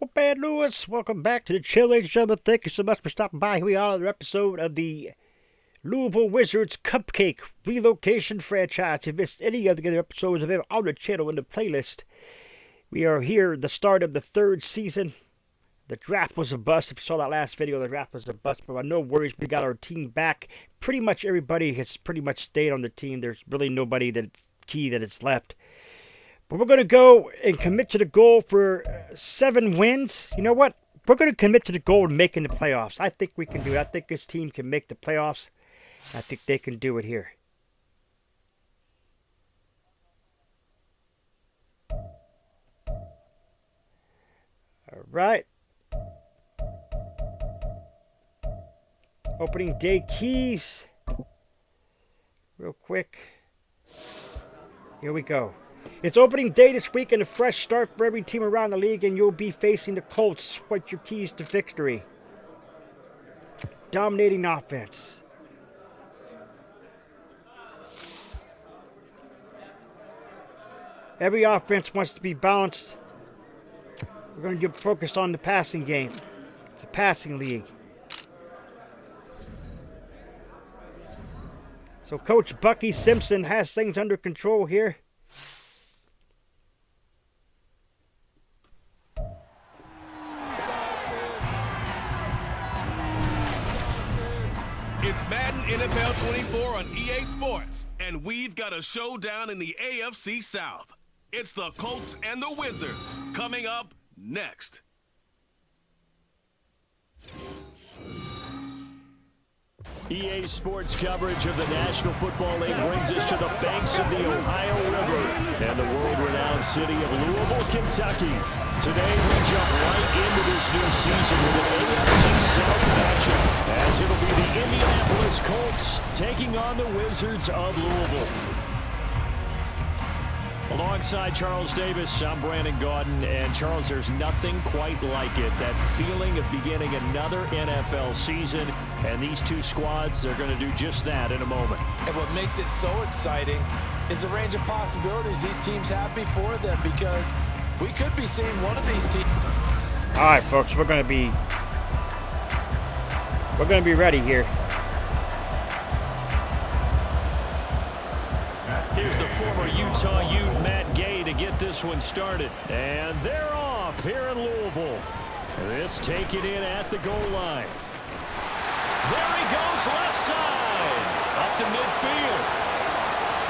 Well, Bad Lewis, welcome back to the chill, ladies and gentlemen. Thank you so much for stopping by. Here we are, another episode of the Louisville Wizards Cupcake Relocation franchise. If you missed any of the other episodes available on the channel in the playlist, we are here at the start of the third season. The draft was a bust. If you saw that last video, the draft was a bust. But no worries, we got our team back. Pretty much everybody has pretty much stayed on the team. There's really nobody that's key that is left. But we're going to go and commit to the goal for 7 wins. You know what? We're going to commit to the goal of making the playoffs. I think we can do it. I think this team can make the playoffs. I think they can do it here. All right. Opening day keys. Real quick. Here we go. It's opening day this week and a fresh start for every team around the league, and you'll be facing the Colts. What's your keys to victory? Dominating offense. Every offense wants to be balanced. We're going to get focused on the passing game. It's a passing league. So Coach Bucky Simpson has things under control here. It's Madden NFL 24 on EA Sports, and we've got a showdown in the AFC South. It's the Colts and the Wizards coming up next. EA Sports coverage of the National Football League brings us to the banks of the Ohio River and the world-renowned city of Louisville, Kentucky. Today, we jump right into this new season with an AFC South matchup, as it'll be the Indianapolis Colts taking on the Wizards of Louisville. Alongside Charles Davis, I'm Brandon Gaudin, and Charles, there's nothing quite like it. That feeling of beginning another NFL season, and these two squads are going to do just that in a moment. And what makes it so exciting is the range of possibilities these teams have before them, because we could be seeing one of these teams. All right, folks, we're going to be ready here. Here's the former Utah Ute, Matt Gay, to get this one started. And they're off here in Louisville. This taken in at the goal line. There he goes, left side. Up to midfield.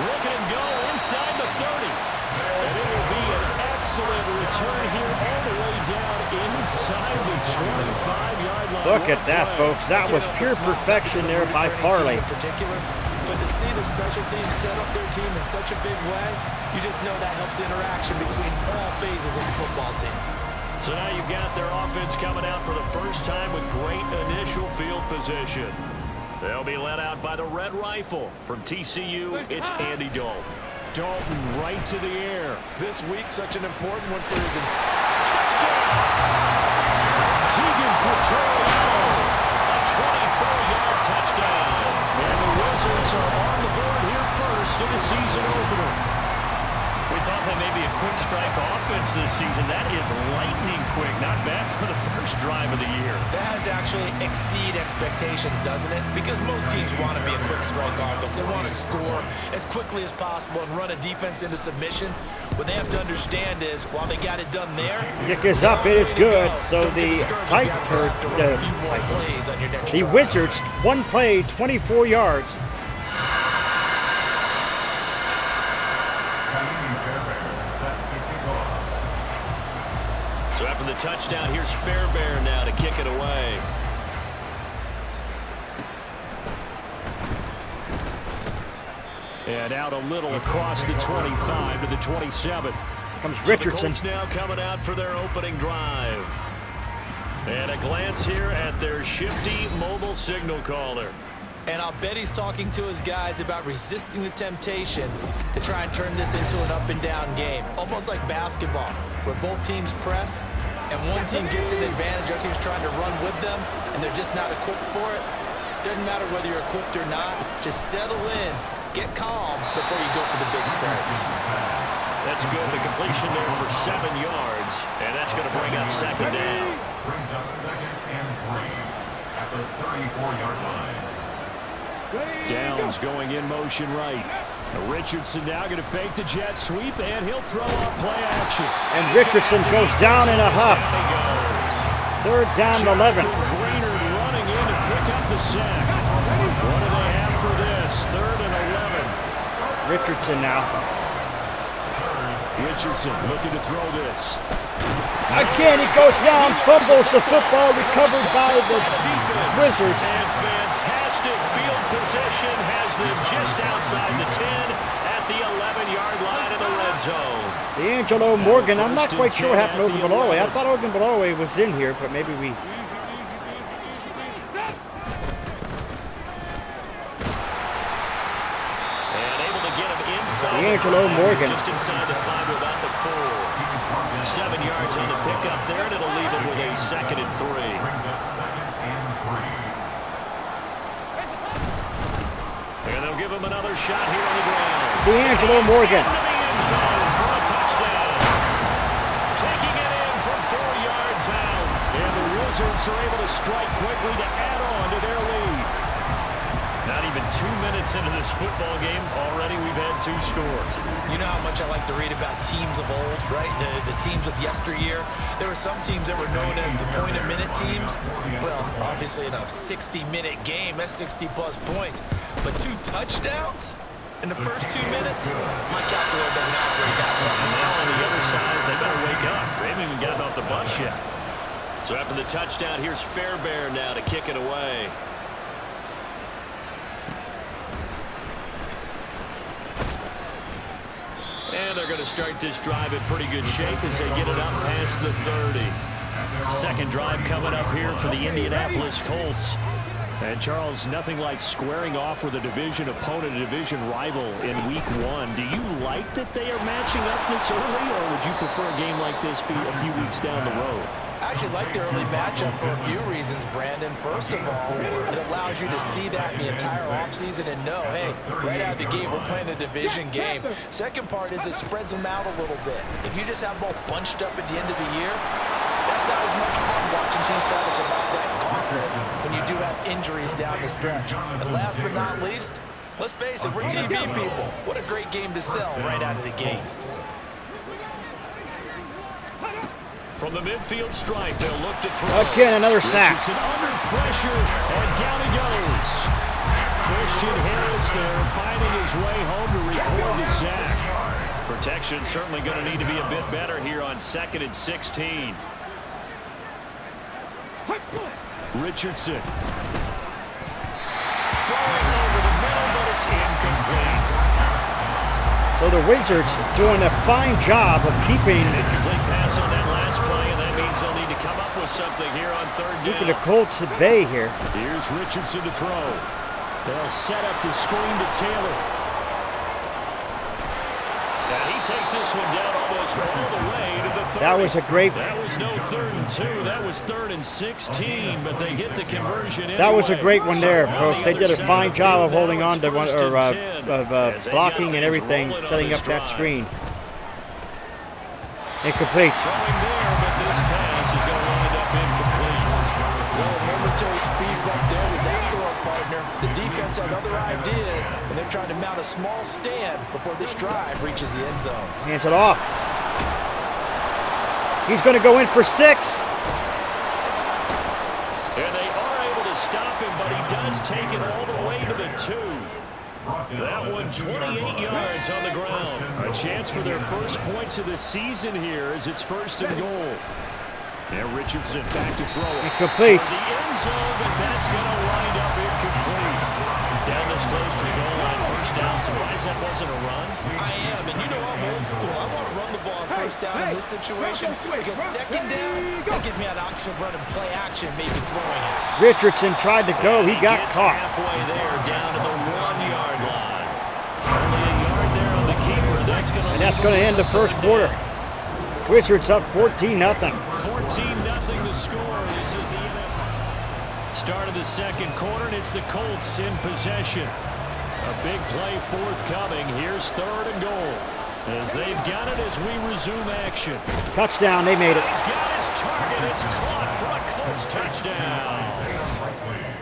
Look at him go inside the 30. And it will be an excellent return here all the way down inside the 25-yard line. Look at that, folks. That was pure perfection there by Farley. But to see the special teams set up their team in such a big way, you just know that helps the interaction between all phases of the football team. So now you've got their offense coming out for the first time with great initial field position. They'll be led out by the Red Rifle. From TCU, it's Andy Dalton. Dalton right to the air. This week, such an important one for his touchdown! Tegan Quattrero, a 24-yard touchdown. And the Wizards are on the board here first in the season opener. We thought that may be a quick strike offense this season. That is lightning quick. Not bad for the first drive of the year. That has to actually exceed expectations, doesn't it? Because most teams want to be a quick strike offense. They want to score as quickly as possible and run a defense into submission. What they have to understand is, while they got it done there, Kick is up. It is good. So the Wizards, one play, 24 yards. So after the touchdown, here's Fairbairn now to kick it away. And out a little across the 25 to the 27. Comes Richardson. So the Colts now coming out for their opening drive. And a glance here at their shifty mobile signal caller. And I'll bet he's talking to his guys about resisting the temptation to try and turn this into an up-and-down game. Almost like basketball, where both teams press, and one team gets an advantage, the other team's trying to run with them, and they're just not equipped for it. Doesn't matter whether you're equipped or not. Just settle in, get calm before you go for the big strikes. That's good. The completion there for 7 yards, and that's going to bring up second down. Brings up 2nd and 3 at the 34-yard line. Downs going in motion right. Richardson now going to fake the jet sweep, and he'll throw up play action. And Richardson goes down in a huff. 3rd down and 11. Greenard running in to pick up the sack. What do they have for this? 3rd and 11. Richardson now. Richardson looking to throw this. Again, he goes down, fumbles the football, recovered by the Wizards. And fantastic field position has them just outside the 10 at the 11-yard line in the red zone. D'Angelo Morgan, I'm not quite sure what happened to Ogunbowale. I thought Ogunbowale was in here, but maybe we... D'Angelo Morgan. Just inside the 5 without the 4. 7 yards on the pickup there, and it'll leave them with a 2nd and 3. Brings up 2nd and 3. And they'll give him another shot here on the ground. D'Angelo Morgan. Into the end zone for a touchdown. Taking it in from 4 yards out. And the Wizards are able to strike quickly to add on to their lead. Not even 2 minutes into this football game, already we've had 2 scores. You know how much I like to read about teams of old, right? The teams of yesteryear. There were some teams that were known as the point-a-minute teams. Well, obviously in a 60-minute game, that's 60-plus points. But 2 touchdowns in the first 2 minutes? My calculator doesn't operate that well. And now on the other side, they better wake up. They haven't even gotten off the bus yet. So after the touchdown, here's Fairbairn now to kick it away. And they're going to start this drive in pretty good shape as they get it up past the 30. Second drive coming up here for the Indianapolis Colts. And Charles, nothing like squaring off with a division opponent, a division rival in week 1. Do you like that they are matching up this early, or would you prefer a game like this be a few weeks down the road? I actually like the early matchup for a few reasons, Brandon. First of all, it allows you to see that in the entire offseason and know, hey, right out of the gate, we're playing a division game. Second part is it spreads them out a little bit. If you just have them all bunched up at the end of the year, that's not as much fun watching teams try to survive that gauntlet when you do have injuries down the stretch. And last but not least, let's face it, we're TV people. What a great game to sell right out of the gate. From the midfield stripe, they'll look to throw. Again, another sack. Richardson under pressure, and down he goes. Christian Harris there finding his way home to record the sack. Protection certainly going to need to be a bit better here on 2nd and 16. Richardson. Throwing over the middle, but it's incomplete. So the Wizards doing a fine job of keeping Incomplete pass on that last play, and that means they'll need to come up with something here on 3rd down. the Colts at bay here. Here's Richardson to throw. They'll set up the screen to Taylor. And he takes this one down almost all the way to the 30. That was a great. That was no 3rd and 2. That was 3rd and 16, but they get the conversion anyway. That was a great one there, So on folks. the They other did a side fine of the job of field, holding now on it's to one, 1st or and 10, as they blocking got and things everything, rolling on setting this up that drive. screen. Incomplete. Throwing there, but this pass is going to wind up incomplete. Well, momentary speed right there with that throw, partner. The defense had other ideas, and they're trying to mount a small stand before this drive reaches the end zone. Hands it off. He's going to go in for 6. And they are able to stop him, but he does take it all the way to the 2. That one 28 yards on the ground. A chance for their first points of the season here as it's 1st and goal. And Richardson back to throw it. Incomplete. The end zone, but that's going to wind up incomplete. Down this close to the goal line, 1st down. Surprised that wasn't a run. I am, and you know I'm old school. I want to run the ball on 1st down in this situation because 2nd down, that gives me an option of running play action, maybe throwing it. Richardson tried to go. He got gets caught. halfway there, down to the 1-yard line. Only a yard there on the keeper. And that's going to end the first quarter. Wizards up 14-0. 14-0 the score. This is the NFL. Start of the 2nd quarter, and it's the Colts in possession. A big play forthcoming. Here's 3rd and goal. As they've got it as we resume action. Touchdown, they made it. He's got his target. It's caught for a Colts touchdown.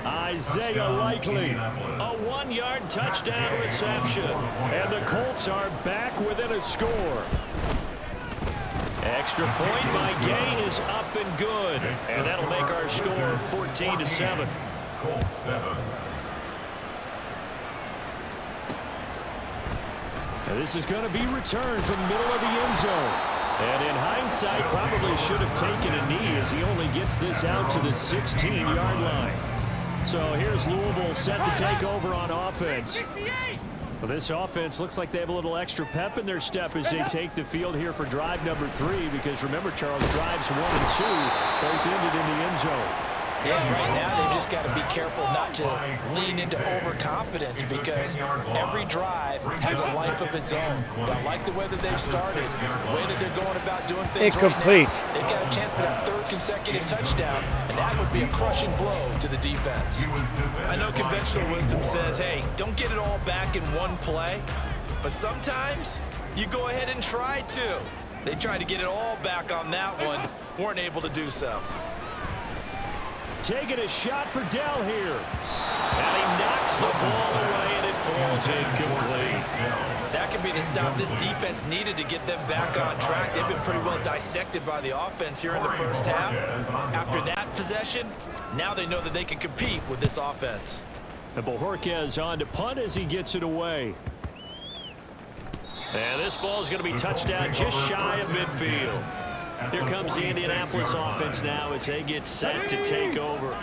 Isaiah Likely, a 1-yard touchdown reception. And the Colts are back within a score. Extra point by Gay is up and good. And that'll make our score 14-7. Colts 7. And this is going to be returned from the middle of the end zone. And in hindsight, probably should have taken a knee as he only gets this out to the 16-yard line. So here's Louisville set to take over on offense. Well, this offense looks like they have a little extra pep in their step as they take the field here for drive number 3. Because remember, Charles, drives 1 and 2 both ended in the end zone. Yeah, right now they've just got to be careful not to lean into overconfidence because every drive has a life of its own. But I like the way that they've started, the way that they're going about doing things. Incomplete. Right now. They've got a chance for that 3rd consecutive touchdown, and that would be a crushing blow to the defense. I know conventional wisdom says, hey, don't get it all back in one play, but sometimes you go ahead and try to. They tried to get it all back on that one, weren't able to do so. Taking a shot for Dell here. And he knocks the ball away, and it falls incomplete. That could be the stop this defense needed to get them back on track. They've been pretty well dissected by the offense here in the first half. After that possession, now they know that they can compete with this offense. And Bojorquez on to punt as he gets it away. And this ball is going to be touchdown just shy of midfield. Here comes the Indianapolis offense now as they get set to take over.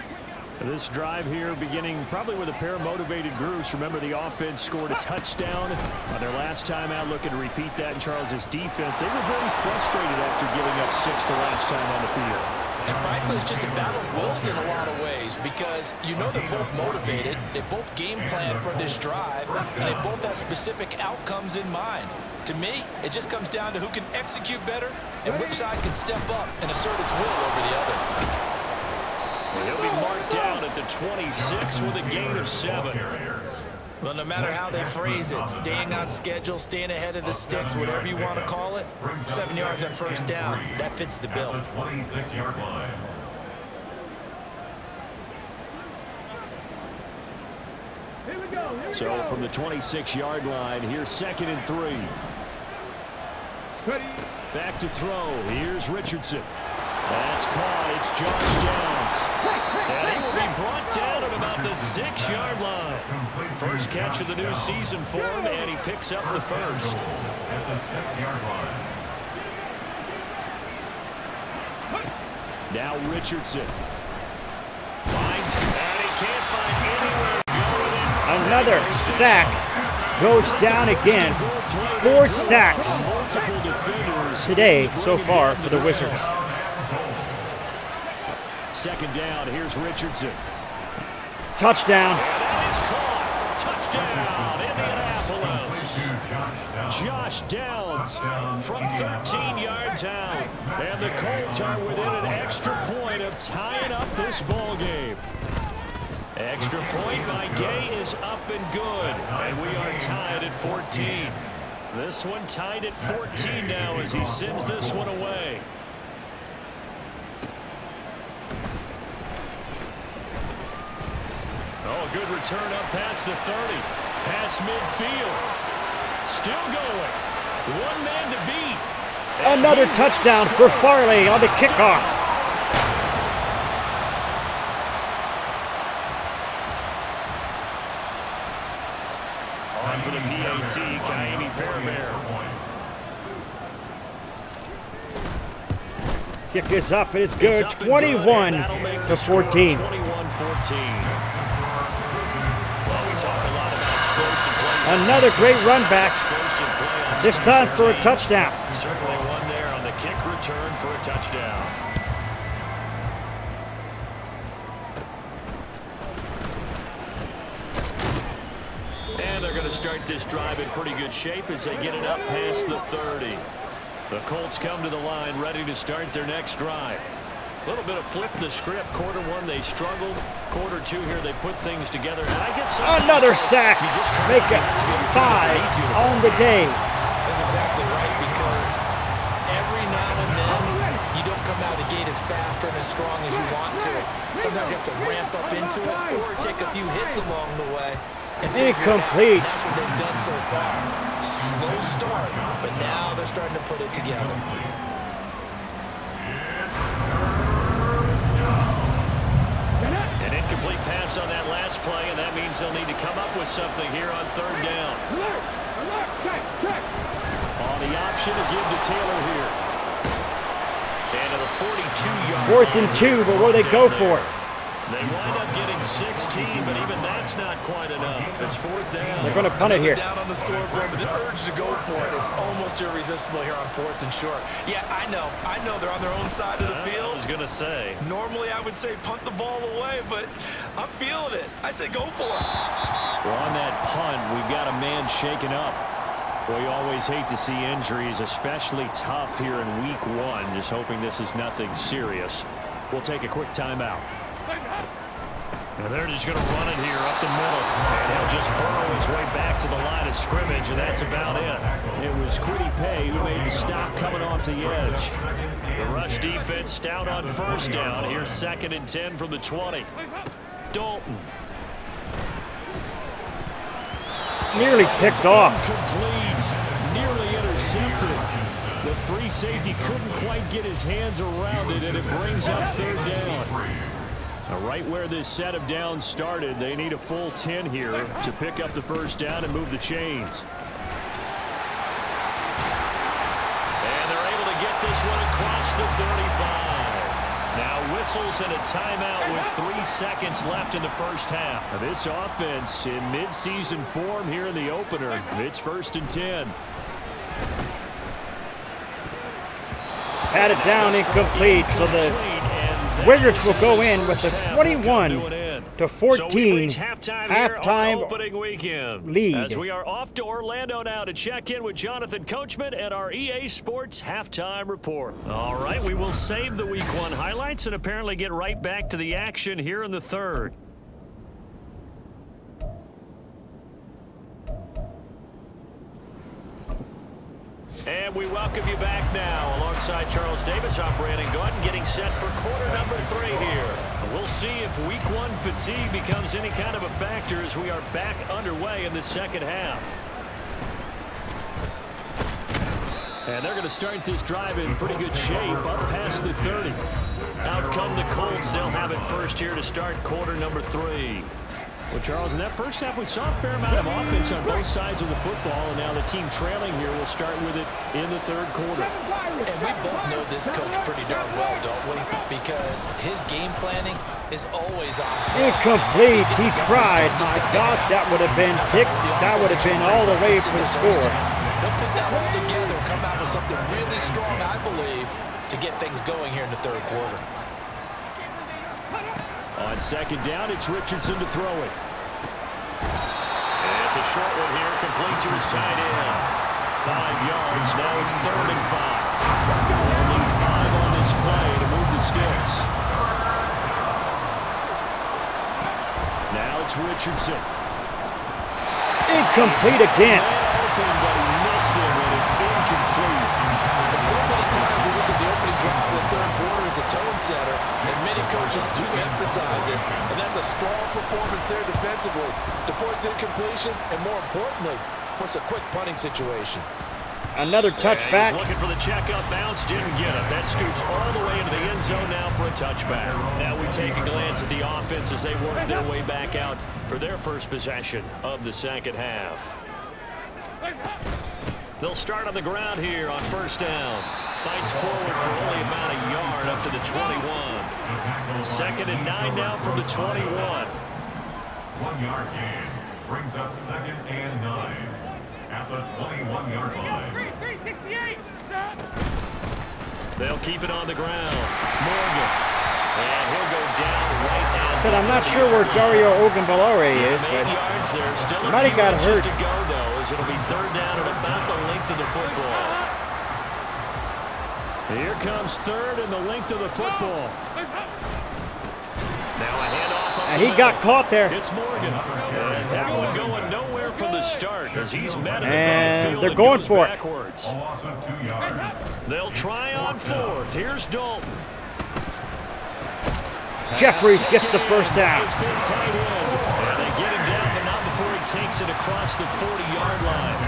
This drive here beginning probably with a pair of motivated groups. Remember, the offense scored a touchdown on their last time out. Looking to repeat that in Charles's defense. They were very frustrated after giving up 6 the last time on the field. And frankly, it's just a battle of wills in a lot of ways because you know they're both motivated, they both game plan for this drive, and they both have specific outcomes in mind. To me, it just comes down to who can execute better and which side can step up and assert its will over the other. Well, he'll be marked down at the 26 with a gain of 7. Well, no matter how they phrase it, staying on schedule, staying ahead of the sticks, whatever you want to call it, 7 yards on first down, that fits the bill. 26-yard line. So from the 26-yard line, here's 2nd and 3. Back to throw. Here's Richardson. That's caught. It's Josh Downs. And he will be brought down at about the 6-yard line. First catch of the new season for him, and he picks up the first. At the 6-yard line. Now Richardson. Finds, and he can't find anywhere to go with it. Another sack goes down again. 4 sacks today so far for the Wizards. 2nd down, here's Richardson. Touchdown. And that is caught. Touchdown, Indianapolis. Josh Downs from 13 yards out. And the Colts are within an extra point of tying up this ball game. Extra point by Gay is up and good. And we are tied at 14. This one tied at 14 now as he sends this one away. Oh, good return up past the 30. Past midfield. Still going. 1 man to beat. And Another touchdown for Farley on the kickoff. On for the PAT, Kaimi Fairbairn. Kick is up, and it's good. 21-14. Another great run back. This time for a touchdown. Certainly one there on the kick return for a touchdown. And they're going to start this drive in pretty good shape as they get it up past the 30. The Colts come to the line ready to start their next drive. A little bit of flip the script. Quarter 1 they struggled. Quarter 2 here they put things together. And I guess Another sack. Make it 5 on the day. is exactly right, because every now and then you don't come out of the gate as fast or as strong as you want to. Sometimes you have to ramp up into it or take a few hits along the way. And incomplete. that's what they've done so far. Slow start, but now they're starting to put it together. An incomplete pass on that last play, and that means they'll need to come up with something here on third down. On the option to give to Taylor here. And to the 42-yard. 4th and 2, but where they go for it? They wind up getting 16, but even that's not quite enough. It's 4th down. They're going to punt it here. Down on the scoreboard, but the urge to go for it is almost irresistible here on 4th and short. Yeah, I know they're on their own side of the field. I was going to say. Normally I would say punt the ball away, but I'm feeling it. I say go for it. Well, on that punt, we've got a man shaken up. Well, you always hate to see injuries, especially tough here in week 1. Just hoping this is nothing serious. We'll take a quick timeout. And they're just going to run it here up the middle. And he'll just burrow his way back to the line of scrimmage, and that's about it. It was Quiddy Pay who made the stop coming off the edge. The rush defense stout on first down. Here's 2nd and 10 from the 20. Dalton. Nearly picked off. Complete. Nearly intercepted. The free safety couldn't quite get his hands around it, and it brings up 3rd down. Now, right where this set of downs started, they need a full 10 here to pick up the first down and move the chains. And they're able to get this one across the 35. Now whistles and a timeout with 3 seconds left in the first half. Now, this offense in midseason form here in the opener. It's 1st and 10. Pat it down, incomplete. So the Wizards will go in with a 21-14 halftime opening weekend lead. As we are off to Orlando now to check in with Jonathan Coachman and our EA Sports halftime report. All right, we will save the week 1 highlights and apparently get right back to the action here in the 3rd. And we welcome you back now. Alongside Charles Davis, I'm Brandon Gordon, getting set for quarter number 3 here. We'll see if week 1 fatigue becomes any kind of a factor as we are back underway in the second half. And they're going to start this drive in pretty good shape, up past the 30. Out come the Colts. They'll have it first here to start quarter number 3. Well, Charles, in that first half, we saw a fair amount of offense on both sides of the football, and now the team trailing here will start with it in the 3rd quarter. And we both know this coach pretty darn well, don't we? Because his game planning is always on. Incomplete. He tried. My gosh, that would have been picked. That would have been all the way for the score. They'll put that all together, come out with something really strong, I believe, to get things going here in the 3rd quarter. On 2nd down, it's Richardson to throw it. And it's a short one here, complete to his tight end. 5 yards, now it's 3rd and 5. Only 5 on this play to move the sticks. Now it's Richardson. Incomplete again. Open, but he missed him, and it's incomplete. And so many times we look at the opening drive of the 3rd quarter as a tone setter, and many coaches do emphasize it, and that's a strong performance there defensively to force incompletion, and more importantly, force a quick punting situation. Another touchback. He's looking for the checkup bounce, didn't get it. That scoots all the way into the end zone now for a touchback. Now we take a glance at the offense as they work their way back out for their first possession of the second half. They'll start on the ground here on first down. Fights forward for only about a yard up to the 21. 2nd and 9 now from the 21. 1-yard gain brings up 2nd and 9 at the 21-yard line. They'll keep it on the ground. Morgan. And he'll go down right at Said I'm not sure where Dario Ogunbowale is, but yards there. Still a might few have got inches hurt. to go, though, as it'll be 3rd down at about the length of the football. Here comes 3rd and the length of the football. Now a handoff up and the he got middle. caught there. It's Morgan. And that one going nowhere from the start as he's met in the And field they're and going goes for it. backwards. A loss of 2 yards. They'll try on fourth. Here's Dalton. Jeffries gets the first down. It's been tight end. And they get him down, but not before he takes it across the 40-yard line.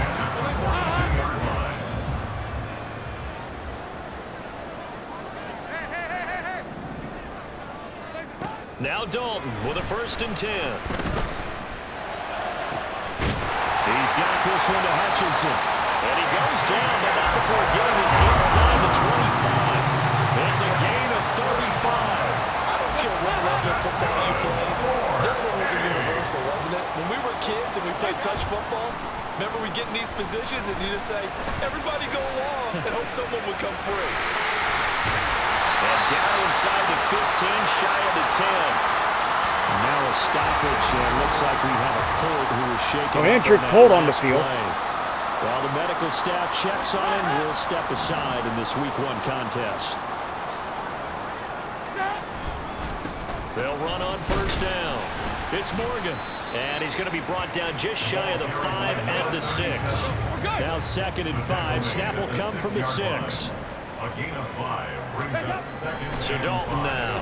Now Dalton with a 1st and 10. He's got this one to Hutchinson. And he goes down, but not before getting his inside the 25. It's a gain of 35. I don't care what level of football you play. This one was a universal, wasn't it? When we were kids and we played touch football, remember we get in these positions and you just say, everybody go along and hope someone would come free. And down inside the 15, shy of the 10. Now a stoppage, and looks like we have a Colt who is shaken. An injured Colt on the field. While the medical staff checks on him, we'll step aside in this Week 1 contest. They'll run on 1st down. It's Morgan, and he's going to be brought down just shy of the 5 at the 6. Now 2nd and 5. Snap will come from the 6. A gain of 5 brings up 2nd. So Dalton now.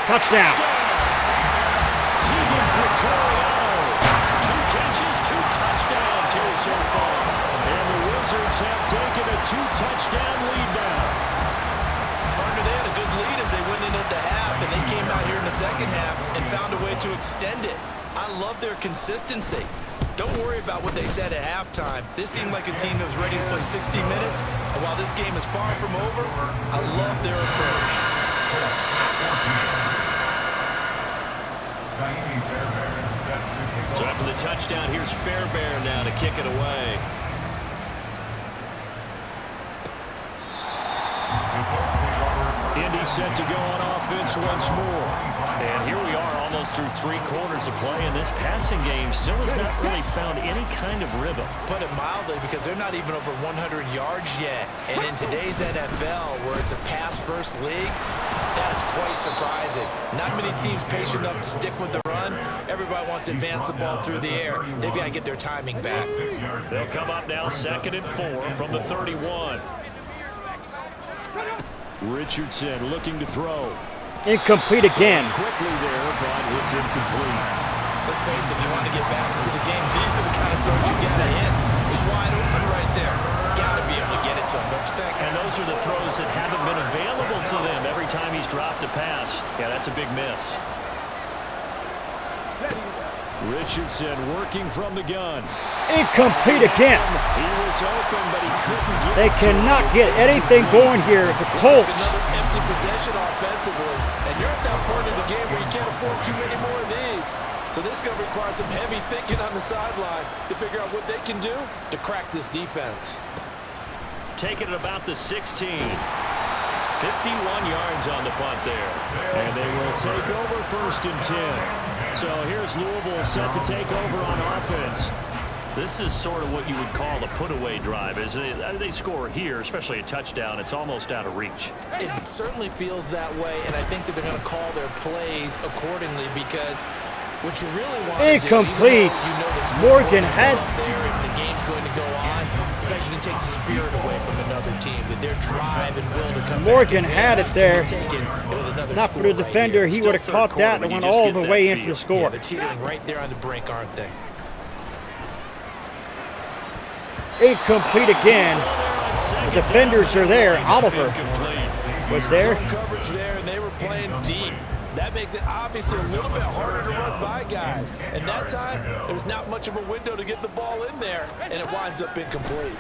Touchdown. Tegan Pretoriano. 2 catches, 2 touchdowns here so far. And the Wizards have taken a 2-touchdown lead now. Partner, they had a good lead as they went into the half, and they came out here in the 2nd half and found a way to extend it. I love their consistency. Don't worry about what they said at halftime. This seemed like a team that was ready to play 60 minutes, and while this game is far from over, I love their approach. So after the touchdown, here's Fairbairn now to kick it away. Indy set to go on offense once more. And here we are almost through 3 quarters of play, and this passing game still has not really found any kind of rhythm. Put it mildly, because they're not even over 100 yards yet. And in today's NFL, where it's a pass-first league, that is quite surprising. Not many teams patient enough to stick with the run. Everybody wants to advance the ball through the air. They've got to get their timing back. They'll come up now 2nd and 4 from the 31. Richardson looking to throw. Incomplete again. Quickly there, but it's incomplete. Let's face it, if you want to get back into the game, these are the kind of throws you got to hit. He's wide open right there. Got to be able to get it to him, don't you think? And those are the throws that haven't been available to them every time he's dropped a pass. Yeah, that's a big miss. Richardson working from the gun. Incomplete again. He was open, but he couldn't get They it to cannot him. get anything going here. The Colts. Another empty possession offensively, and you're at that point in the game where you can't afford too many more of these. So this is going to require some heavy thinking on the sideline to figure out what they can do to crack this defense. Taking it about the 16. 51 yards on the punt there. And they will take over 1st and 10. So here's Louisville set to take over on offense. This is sort of what you would call a put-away drive. As they score here, especially a touchdown, it's almost out of reach. It certainly feels that way, and I think that they're going to call their plays accordingly, because what you really want to do, Incomplete. even though you know the score Morgan is had- still up there and the game's going to go on, in fact, you can take the spirit away from another team, that their drive and will to come Morgan back and had win it there. can be taken with another Not for score the right defender. here. He Still would have third caught quarter that when and you went just all get the that way into feel. the score. Yeah, they're teetering right there on the brink, aren't they? Incomplete again. The defenders are there. Oliver was there. Zone coverage there, and they were playing deep. That makes it obviously a little bit harder to run by guys. And that time, there was not much of a window to get the ball in there, and it winds up incomplete.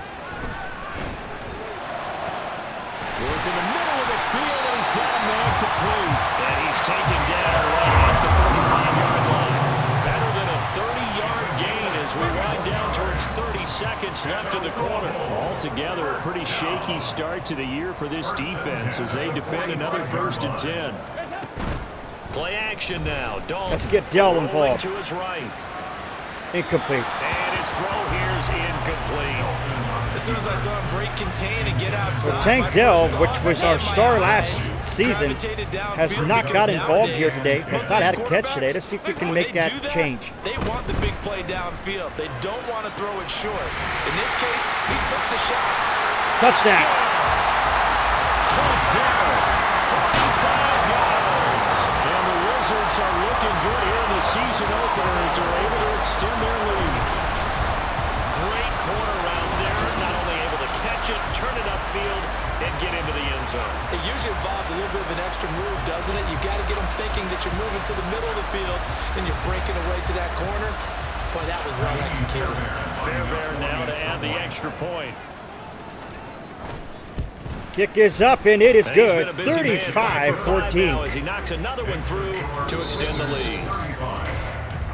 Work in the middle of the field, and he's got an incomplete. And he's taken down right at the 35-yard line. Better than a 30-yard gain as we wind down towards 30 seconds left in the quarter. Altogether, a pretty shaky start to the year for this defense as they defend another 1st and 10. Play action now. Dalton Let's get Dell rolling involved. to his right. Incomplete. And his throw here's incomplete. As soon as I saw him break contain and get outside, Well, Tank Dell, which was our star last season, has not got involved here today. Has not had a catch today. Let's see if we can make that change. They want the big play downfield. They don't want to throw it short. In this case, he took the shot. Touchdown. Touchdown. 45 yards. And the Wizards are looking good here in the season opener as they're able to extend their lead. Great corner route there. Not only able to catch it, turn it upfield, and get into the end zone. It usually involves a little bit of an extra move, doesn't it? You got to get them thinking that you're moving to the middle of the field and you're breaking away to that corner. Boy, that was well executed. Fairbairn now to add the extra point. Kick is up, and it is And he's been good. a busy man, 5 for 5 now 35-14. as he knocks another one through to extend the lead.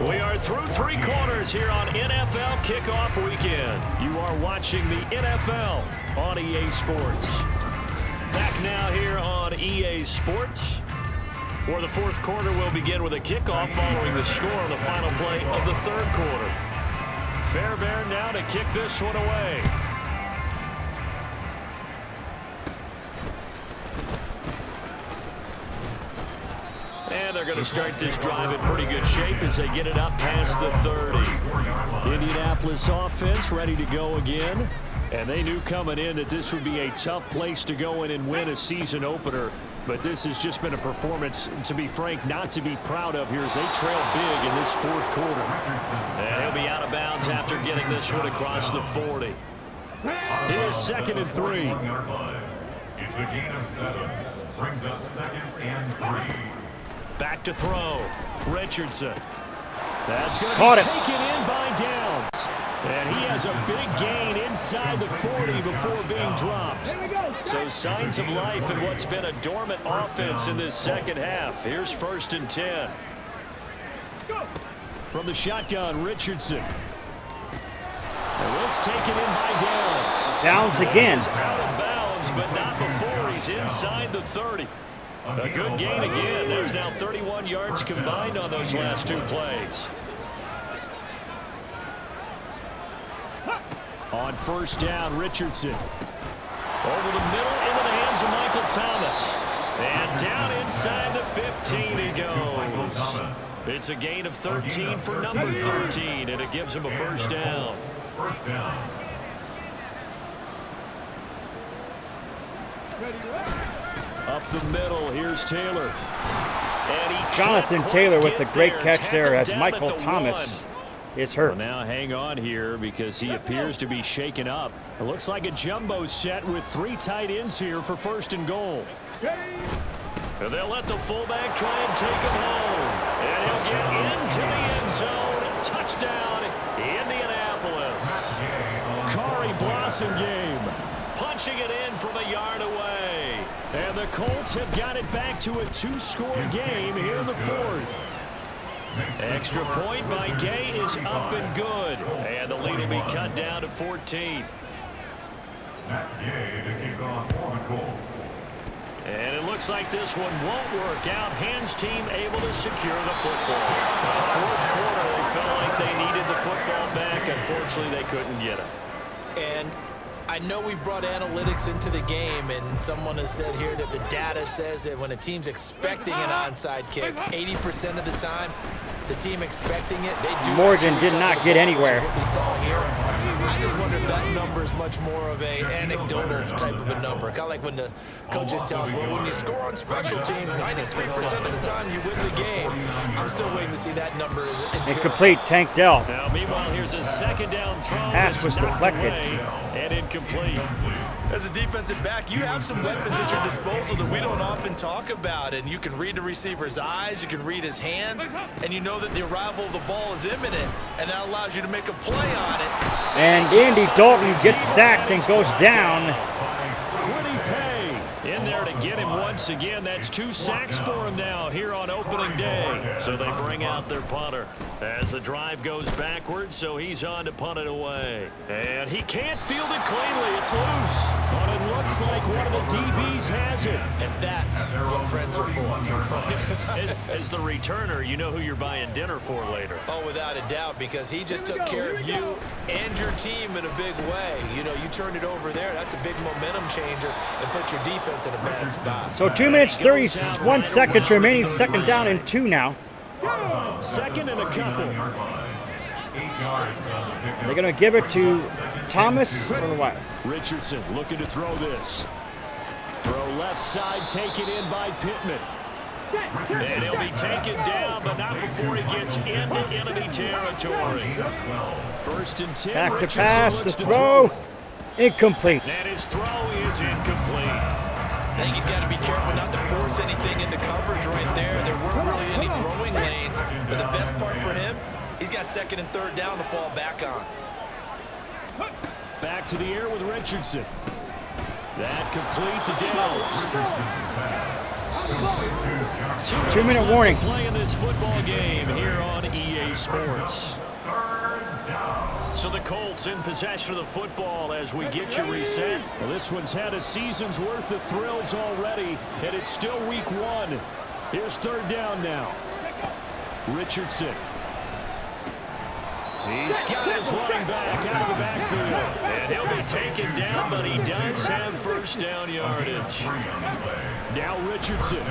We are through 3 quarters here on NFL Kickoff Weekend. You are watching the NFL on EA Sports. Back now here on EA Sports, where the 4th quarter will begin with a kickoff following the score on the final play of the 3rd quarter. Fairbairn now to kick this one away. And they're going to start this drive in pretty good shape as they get it up past the 30. Indianapolis offense ready to go again. And they knew coming in that this would be a tough place to go in and win a season opener. But this has just been a performance, to be frank, not to be proud of here as they trail big in this 4th quarter. And he'll be out of bounds after getting this one across the 40. It is 2nd and 3. It's a gain of 7. Brings up 2nd and 3. Back to throw. Richardson. That's going to Caught be it. taken in by Downs. And he has a big gain inside the 40 before being dropped. So signs of life in what's been a dormant offense in this 2nd half. Here's 1st and 10. From the shotgun, Richardson. And this taken in by Downs. Downs again. He's out of bounds, but not before he's inside the 30. A good gain again. That's now 31 yards combined on those last 2 plays. On 1st down, Richardson. Over the middle into the hands of Michael Thomas. And down inside the 15 he goes. It's a gain of 13 for number 13, and it gives him a 1st down. 1st down. Up the middle, here's Taylor. And he Jonathan can't Taylor quite with the get great there. catch there as Tackled down Michael at the Thomas 1. is Well, hurt. now hang on here because he appears to be shaken up. It looks like a jumbo set with 3 tight ends here for 1st and goal. And they'll let the fullback try and take him home. And he'll get into the end zone. Touchdown, Indianapolis. Kari Blossomgame punching it in from a yard away. And the Colts have got it back to a 2-score game here in the 4th. Extra point by Gay is up and good. And the lead will be cut down to 14. Matt Gay to kick off for the Colts. And it looks like this one won't work out. Hands team able to secure the football. The 4th quarter, they felt like they needed the football back. Unfortunately, they couldn't get it. And I know we brought analytics into the game, and someone has said here that the data says that when a team's expecting an onside kick, 80% of the time, the team expecting it, they do. Morgan did not get anywhere. What we saw here. I just wonder if that number is much more of a anecdotal type of a number. Kind of like when the coaches tell us, well, when you score on special teams, 93% of the time you win the game. I'm still waiting to see that number. Incomplete, Tank Dell. Now, meanwhile, here's a 2nd down throw. Pass It's was knocked deflected. away and incomplete. As a defensive back, you have some weapons at your disposal that we don't often talk about, and you can read the receiver's eyes, you can read his hands, and you know that the arrival of the ball is imminent, and that allows you to make a play on it. And Andy Dalton gets sacked and goes down. Quiddy Pay in there to get him once again. That's 2 sacks for him now here on opening day. So they bring out their punter. As the drive goes backwards, so he's on to punt it away. And he can't field it cleanly. It's loose. But it looks like one of the DBs has it. And that's what friends are for. As the returner, you know who you're buying dinner for later. Oh, without a doubt, because he just took care of you and your team in a big way. You know, you turned it over there. That's a big momentum changer and put your defense in a bad spot. So 2 minutes, 31 seconds remaining. Second down and 2 now. Second and a couple. They're going to give it to Thomas or what? Richardson looking to throw this. Throw left side, taken in by Pittman. And he'll be taken down, but not before he gets into enemy territory. First and 10. Back to Richardson pass, the looks to throw. Incomplete. And his throw is incomplete. I think he's got to be careful not to force anything into coverage right there. There weren't really any throwing lanes, but the best part for him, he's got second and third down to fall back on. Back to the air with Richardson. That complete to Downs. 2 minute warning. Playing this football game here on EA Sports. So the Colts in possession of the football as we get you reset. Well, this one's had a season's worth of thrills already, and it's still week 1. Here's third down now. Richardson. He's got his running back out of the backfield. And he'll be taken down, but he does have first down yardage. Now Richardson.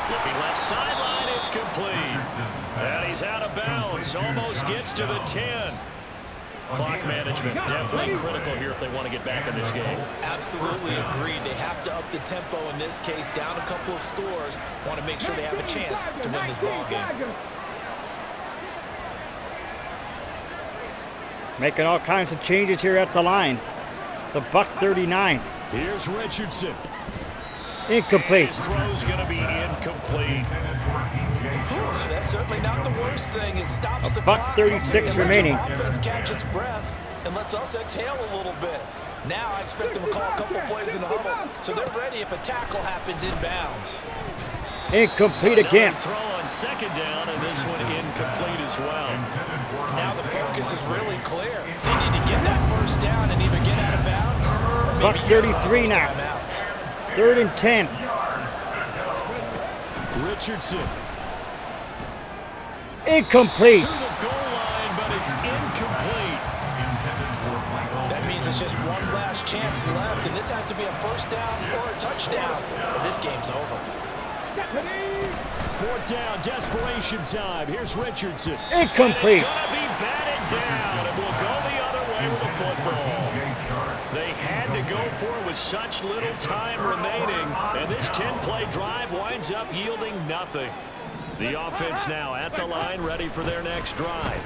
Looking left sideline, it's complete. And he's out of bounds, almost gets to the 10. Clock management definitely critical here if they want to get back in this game. Absolutely agreed. They have to up the tempo in this case, down a couple of scores. Want to make sure they have a chance to win this ball game. Making all kinds of changes here at the line. The Buck 39. Here's Richardson. Incomplete. His throw's going to be incomplete. That's certainly not the worst thing. It stops the Buck clock. 36 remaining. Offense catch its breath and lets us exhale a little bit. Now I expect them to call a couple plays in the huddle, so they're ready if a tackle happens inbounds. Incomplete again. Throw on second down, and this one incomplete as well. Now the focus is really clear. They need to get that first down and either get out of bounds or maybe Buck use one of 33 those now. timeouts. Third and 10. Richardson. Incomplete. To the goal line, but it's incomplete. That means it's just one last chance left, and this has to be a first down or a touchdown, or this game's over. Fourth down, desperation time. Here's Richardson. Incomplete. And it's going to be batted down, and we'll go the other way with the football. They had to go for it with such little time remaining, and this 10-play drive winds up yielding nothing. The offense now at the line, ready for their next drive.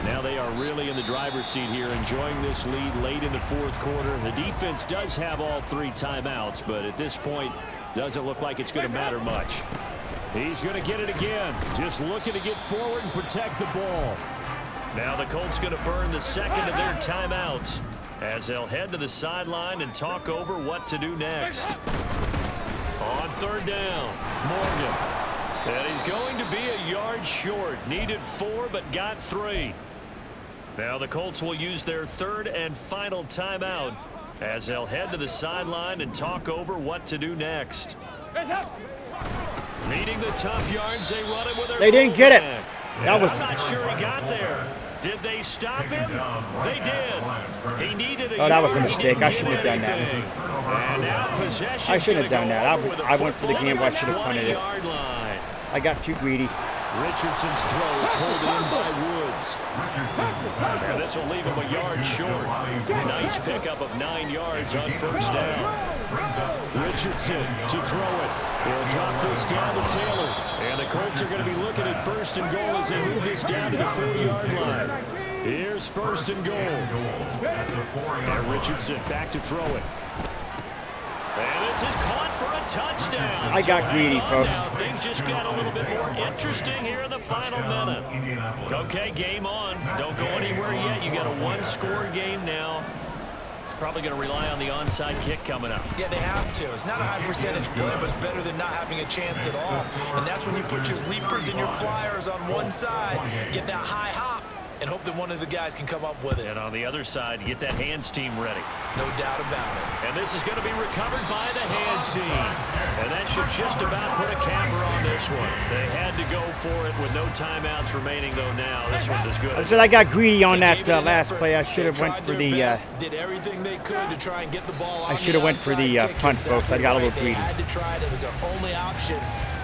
Now they are really in the driver's seat here, enjoying this lead late in the fourth quarter. The defense does have all 3 timeouts, but at this point, doesn't look like it's going to matter much. He's going to get it again, just looking to get forward and protect the ball. Now the Colts going to burn the second of their timeouts as they'll head to the sideline and talk over what to do next. On third down, Morgan. And he's going to be a yard short. Needed 4, but got 3. Now the Colts will use their third and final timeout as they'll head to the sideline and talk over what to do next. Needing the tough yards, they run it with their They didn't get it. fullback. That was. I'm not sure he got there. Did they stop him? They did. He needed a Oh, that was a yard. He mistake. didn't I get shouldn't have done that. anything. And now possession. I shouldn't have done that. I went for the gamble. I should have punted it. 20-yard line. I got too greedy. Richardson's throw pulled in by Woods. And this will leave him a yard short. Nice pickup of 9 yards on first down. Richardson to throw it. He'll drop this down to Taylor. And the Colts are going to be looking at first and goal as they move this down to the 4-yard line. Here's first and goal. And Richardson back to throw it. And this is caught for a touchdown. I got greedy, folks. Now things just got a little bit more interesting here in the final minute. Okay, game on. Don't go anywhere yet. You got a 1-score game now. Probably going to rely on the onside kick coming up. Yeah, they have to. It's not a high percentage play, but it's better than not having a chance at all. And that's when you put your leapers and your flyers on one side, get that high hop, and hope that one of the guys can come up with it. And on the other side, get that hands team ready. No doubt about it. And this is going to be recovered by the hands team. And that should just about put a capper on this one. They had to go for it with no timeouts remaining, though now. This one's as good. I said I got greedy on that last play. I should have went for the did everything they could to try and get the ball. I should have went for the punt, folks. I got a little greedy. They had to try it. It was their only option.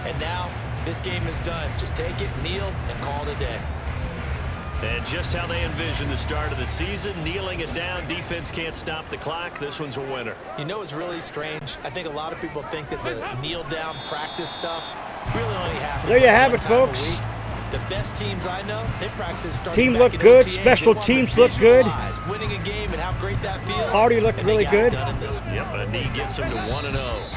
And now this game is done. Just take it, kneel, and call it a day. And just how they envision the start of the season, kneeling it down, defense can't stop the clock. This one's a winner. You know, it's really strange. I think a lot of people think that the kneel-down practice stuff really only happens. There you have it, folks. The best teams I know, they practice team looked good. Special teams look good. Winning a game and how great that feels. Party looked really good. Yep, a knee gets him to 1-0.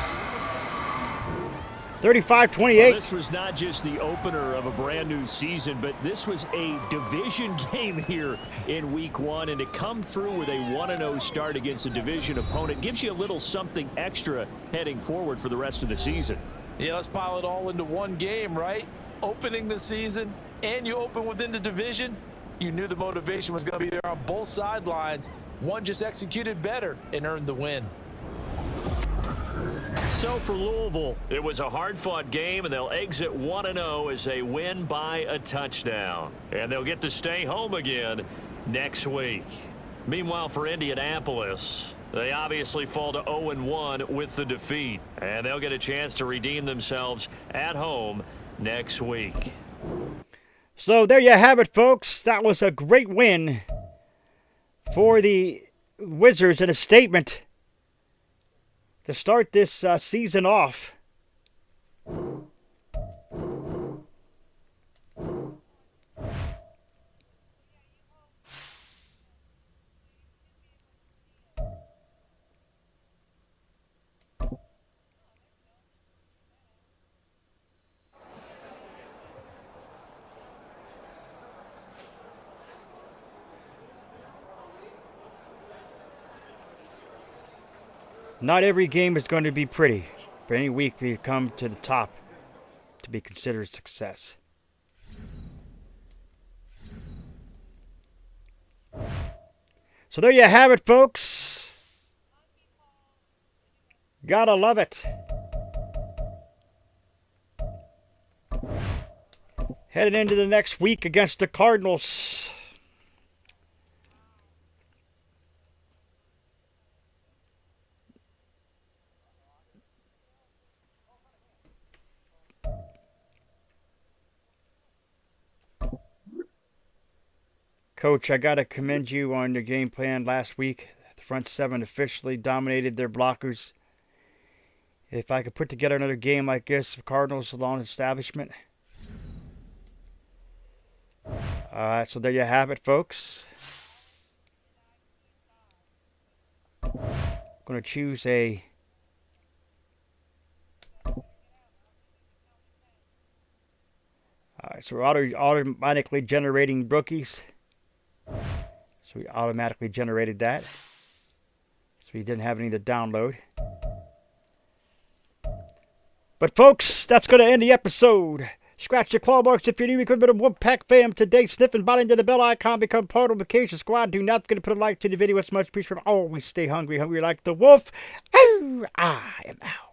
35-28. Well, this was not just the opener of a brand new season, but this was a division game here in week 1. And to come through with a 1-0 start against a division opponent gives you a little something extra heading forward for the rest of the season. Yeah, let's pile it all into one game, right? Opening the season, and you open within the division. You knew the motivation was going to be there on both sidelines. One just executed better and earned the win. So for Louisville, it was a hard-fought game, and they'll exit 1-0 as they win by a touchdown. And they'll get to stay home again next week. Meanwhile, for Indianapolis, they obviously fall to 0-1 with the defeat. And they'll get a chance to redeem themselves at home next week. So there you have it, folks. That was a great win for the Wizards and a statement to start this season off. Not every game is going to be pretty. For any week we come to the top to be considered success. So there you have it, folks. Gotta love it. Headed into the next week against the Cardinals. Coach, I got to commend you on your game plan last week. The front seven officially dominated their blockers. If I could put together another game like this for Cardinals along establishment. So there you have it, folks. I'm going to choose a... Alright, so we're automatically generating rookies. So we automatically generated that. So we didn't have any to download. But folks, that's going to end the episode. Scratch your claw marks if you're new. Become a bit of Wolfpack fam today. Sniff and bite into the bell icon. Become part of the Vacation Squad. Do not forget to put a like to the video. It's much appreciated. Always stay hungry. Hungry like the wolf. Oh, I am out.